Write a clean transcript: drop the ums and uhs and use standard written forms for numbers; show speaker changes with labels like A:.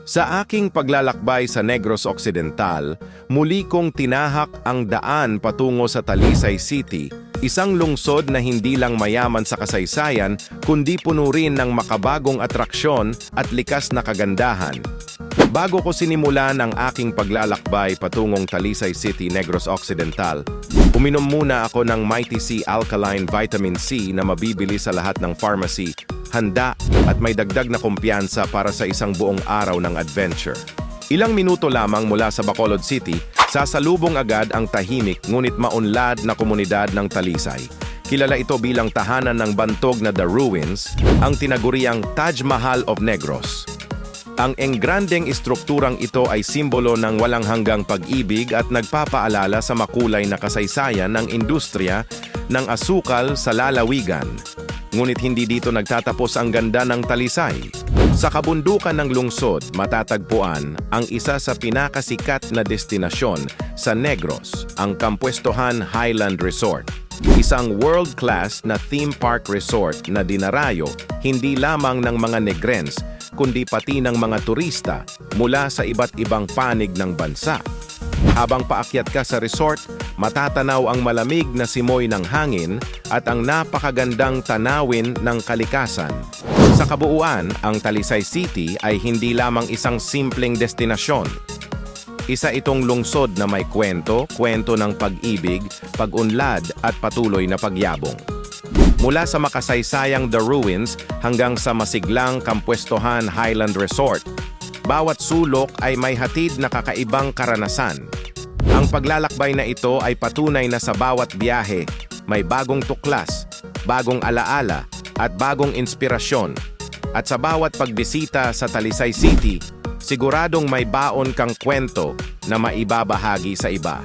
A: Sa aking paglalakbay sa Negros Occidental, muli kong tinahak ang daan patungo sa Talisay City, isang lungsod na hindi lang mayaman sa kasaysayan, kundi puno rin ng makabagong atraksyon at likas na kagandahan. Bago ko sinimulan ang aking paglalakbay patungong Talisay City, Negros Occidental, uminom muna ako ng Mighty C Alkaline Vitamin C na mabibili sa lahat ng pharmacy, handa at may dagdag na kumpiyansa para sa isang buong araw ng adventure. Ilang minuto lamang mula sa Bacolod City, sasalubong agad ang tahimik ngunit maunlad na komunidad ng Talisay. Kilala ito bilang tahanan ng bantog na The Ruins, ang tinaguriang Taj Mahal of Negros. Ang engrandeng istrukturang ito ay simbolo ng walang hanggang pag-ibig at nagpapaalala sa makulay na kasaysayan ng industriya ng asukal sa lalawigan. Ngunit hindi dito nagtatapos ang ganda ng Talisay. Sa kabundukan ng lungsod, matatagpuan ang isa sa pinakasikat na destinasyon sa Negros, ang Kampuestohan Highland Resort. Isang world-class na theme park resort na dinarayo hindi lamang ng mga Negrens, kundi pati ng mga turista mula sa iba't ibang panig ng bansa. Habang paakyat ka sa resort, matatanaw ang malamig na simoy ng hangin at ang napakagandang tanawin ng kalikasan. Sa kabuuan, ang Talisay City ay hindi lamang isang simpleng destinasyon. Isa itong lungsod na may kwento ng pag-ibig, pag-unlad at patuloy na pagyabong. Mula sa makasaysayang The Ruins hanggang sa masiglang Kampuestohan Highland Resort, bawat sulok ay may hatid na kakaibang karanasan. Ang paglalakbay na ito ay patunay na sa bawat biyahe, may bagong tuklas, bagong alaala, at bagong inspirasyon. At sa bawat pagbisita sa Talisay City, siguradong may baon kang kwento na maibabahagi sa iba.